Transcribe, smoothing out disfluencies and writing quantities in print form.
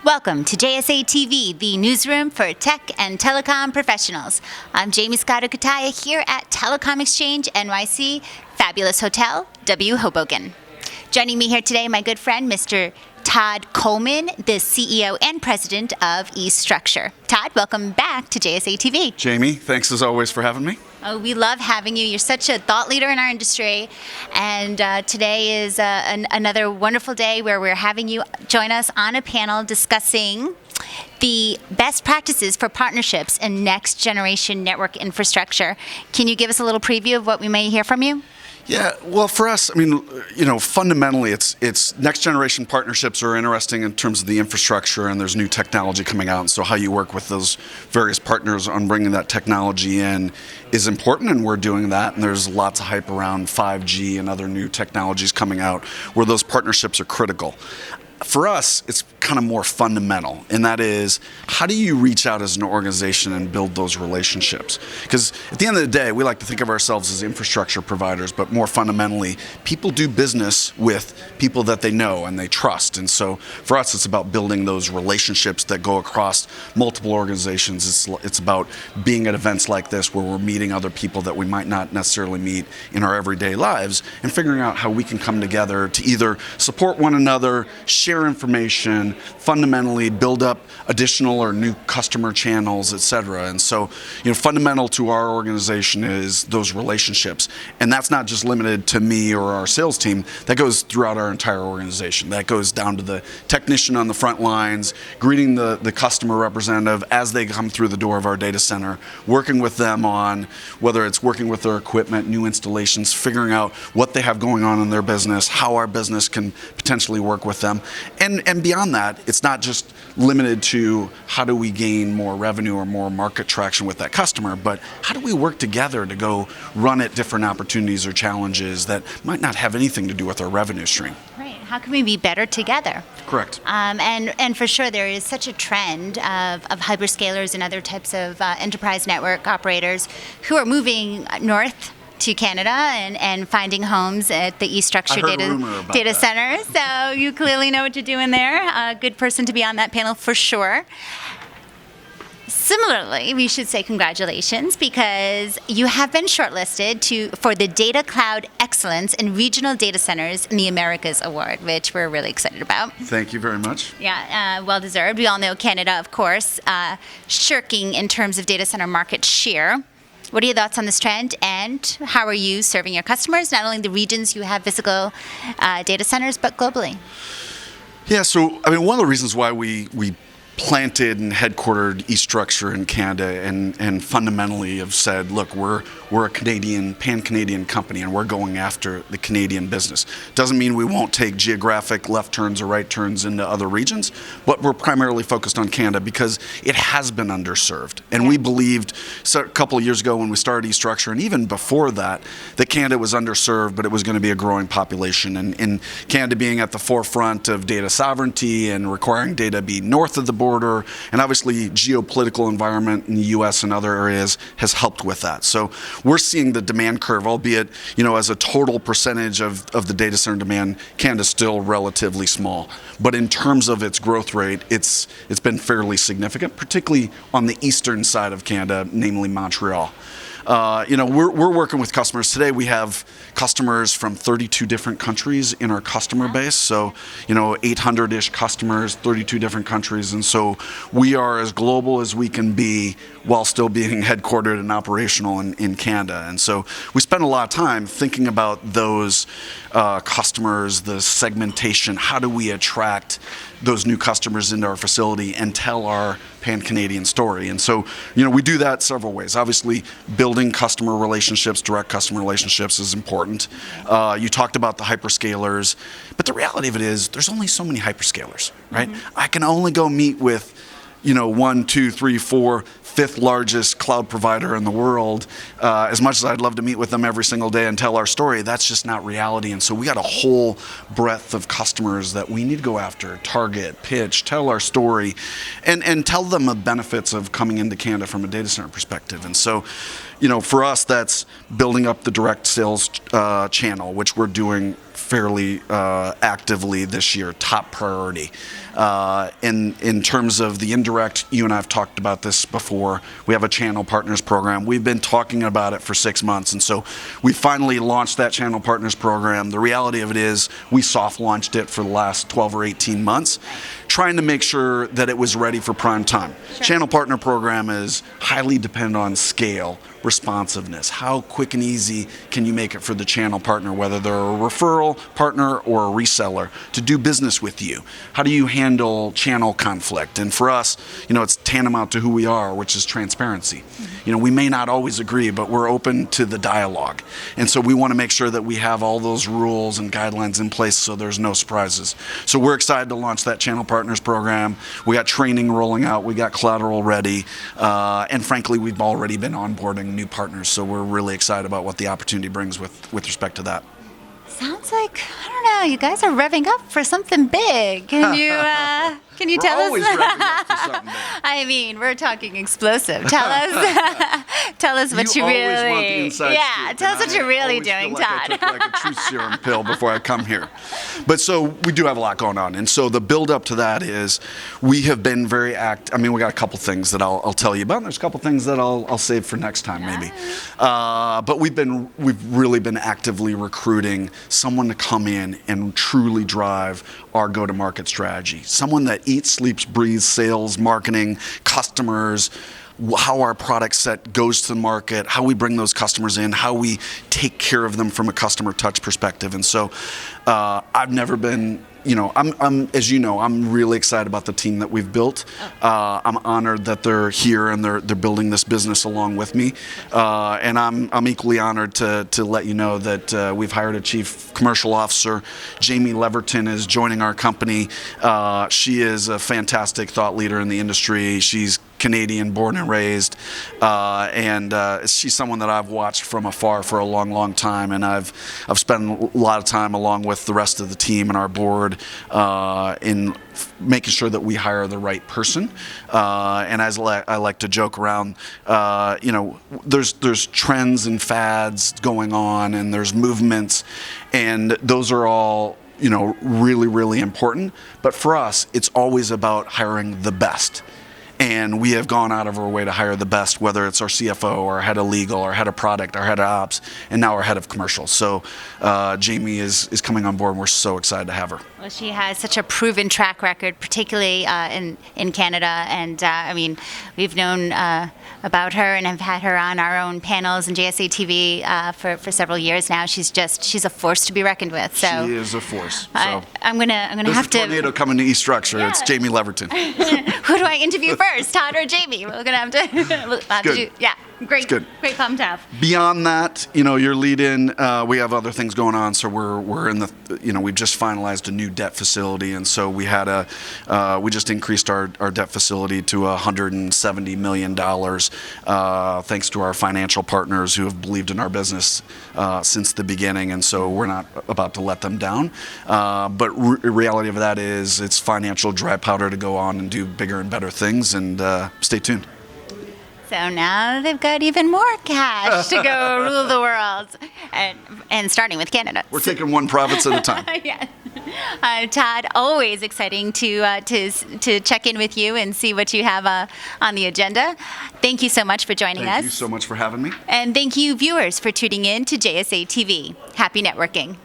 Welcome to JSA TV, the newsroom for tech and telecom professionals. I'm Jaymie Scotto Cutaia here at Telecom Exchange NYC, fabulous hotel, W Hoboken. Joining me here today, my good friend, Mr. Todd Coleman, the CEO and president of eStruxture. Todd, welcome back to JSA TV. Jaymie, thanks as always for having me. Oh, we love having you. You're such a thought leader in our industry. And today is another wonderful day where we're having you join us on a panel discussing the best practices for partnerships in next generation network infrastructure. Can you give us a little preview of what we may hear from you? Yeah, well, for us, I mean, fundamentally, it's next generation partnerships are interesting in terms of the infrastructure, and there's new technology coming out, and so how you work with those various partners on bringing that technology in is important, and we're doing that. And there's lots of hype around 5G and other new technologies coming out where those partnerships are critical. For us, it's kind of more fundamental, and that is, how do you reach out as an organization and build those relationships? Because at the end of the day, we like to think of ourselves as infrastructure providers, but more fundamentally, people do business with people that they know and they trust. And so for us, it's about building those relationships that go across multiple organizations. It's about being at events like this where we're meeting other people that we might not necessarily meet in our everyday lives, and figuring out how we can come together to either support one another, share information, fundamentally build up additional or new customer channels, et cetera. And so, fundamental to our organization is those relationships. And that's not just limited to me or our sales team. That goes throughout our entire organization. That goes down to the technician on the front lines, greeting the customer representative as they come through the door of our data center, working with them on whether it's working with their equipment, new installations, figuring out what they have going on in their business, how our business can potentially work with them. And beyond that, it's not just limited to how do we gain more revenue or more market traction with that customer, but how do we work together to go run at different opportunities or challenges that might not have anything to do with our revenue stream. Right. How can we be better together? Correct. And for sure, there is such a trend of hyperscalers and other types of enterprise network operators who are moving north to Canada and finding homes at the eStruxture data center. So you clearly know what you're doing there. A good person to be on that panel for sure. Similarly, we should say congratulations because you have been shortlisted for the Data Cloud Excellence in Regional Data Centers in the Americas Award, which we're really excited about. Thank you very much. Yeah, well deserved. We all know Canada, of course, shirking in terms of data center market share. What are your thoughts on this trend, and how are you serving your customers, not only in the regions you have physical data centers, but globally? Yeah, so one of the reasons why we planted and headquartered eStruxture in Canada and fundamentally have said, look, we're a pan-Canadian company, and we're going after the Canadian business. Doesn't mean we won't take geographic left turns or right turns into other regions, but we're primarily focused on Canada because it has been underserved. And we believed a couple of years ago when we started eStruxture, and even before that Canada was underserved, but it was going to be a growing population. And Canada being at the forefront of data sovereignty and requiring data be north of the border, and obviously geopolitical environment in the U.S. and other areas has helped with that. So we're seeing the demand curve, albeit, as a total percentage of the data center demand, Canada's still relatively small. But in terms of its growth rate, it's been fairly significant, particularly on the eastern side of Canada, namely Montreal. We're working with customers. Today we have customers from 32 different countries in our customer base. So, 800-ish customers, 32 different countries. And so we are as global as we can be while still being headquartered and operational in Canada. And so we spend a lot of time thinking about those customers, the segmentation. How do we attract those new customers into our facility and tell our pan-Canadian story? And so, we do that several ways. Obviously, building customer relationships, direct customer relationships is important. You talked about the hyperscalers, but the reality of it is there's only so many hyperscalers, right? Mm-hmm. I can only go meet with 1, 2, 3, 4, fifth largest cloud provider in the world. As much as I'd love to meet with them every single day and tell our story, that's just not reality. And so we got a whole breadth of customers that we need to go after, target, pitch, tell our story, and tell them the benefits of coming into Canada from a data center perspective. And so, for us, that's building up the direct sales channel, which we're doing fairly actively this year, top priority. In terms of the indirect, you and I have talked about this before. We have a channel partners program. We've been talking about it for 6 months, and so we finally launched that channel partners program. The reality of it is we soft launched it for the last 12 or 18 months, trying to make sure that it was ready for prime time. Sure. Channel partner program is highly dependent on scale, responsiveness. How quick and easy can you make it for the channel partner, whether they're a referral partner or a reseller, to do business with you? How do you handle channel conflict? And for us, it's tantamount to who we are, which is transparency. We may not always agree, but we're open to the dialogue. And so we want to make sure that we have all those rules and guidelines in place so there's no surprises. So we're excited to launch that channel partners program. We got training rolling out. We got collateral ready. And frankly, we've already been onboarding new partners. So we're really excited about what the opportunity brings with respect to that. Sounds like, I don't know, you guys are revving up for something big. Can you tell us? We're always revving up for something big. I mean, we're talking explosive. Tell us what you really. Always want the inside scoop, tell us what you're really doing, Todd. I took like a truth serum pill before I come here. But so we do have a lot going on, and so the build up to that is we have been very we got a couple things that I'll tell you about. And there's a couple things that I'll save for next time maybe. But we've really been actively recruiting someone to come in and truly drive our go-to-market strategy. Someone that eats, sleeps, breathes sales, marketing, customers, how our product set goes to the market, how we bring those customers in, how we take care of them from a customer touch perspective. And so I've never been, I'm really excited about the team that we've built. I'm honored that they're here and they're building this business along with me. And I'm equally honored to let you know that we've hired a chief commercial officer. Jaime Leverton is joining our company. She is a fantastic thought leader in the industry. She's Canadian, born and raised, and she's someone that I've watched from afar for a long, long time, and I've spent a lot of time along with the rest of the team and our board in making sure that we hire the right person. And as I like to joke around, there's trends and fads going on, and there's movements, and those are all really, really important. But for us, it's always about hiring the best. And we have gone out of our way to hire the best, whether it's our CFO, our head of legal, our head of product, our head of ops, and now our head of commercial. So Jaymie is coming on board, and we're so excited to have her. Well, she has such a proven track record, particularly in Canada. And we've known about her and have had her on our own panels in JSA TV for several years now. She's a force to be reckoned with. So she is a force. So I'm gonna have to. There's a tornado coming to eStruxture. Yeah. It's Jaime Leverton. Who do I interview first, Todd or Jaymie? We're gonna have to. We'll have to do, yeah. Great problem to have. Beyond that, your lead in, we have other things going on. So we're in the, we've just finalized a new debt facility, and so we just increased our debt facility to $170 million, thanks to our financial partners who have believed in our business since the beginning, and so we're not about to let them down. But reality of that is it's financial dry powder to go on and do bigger and better things, and stay tuned. So now they've got even more cash to go rule the world, and starting with Canada. We're taking one province at a time. Yeah. Todd, always exciting to check in with you and see what you have on the agenda. Thank you so much for joining us. Thank you so much for having me. And thank you, viewers, for tuning in to JSA TV. Happy networking.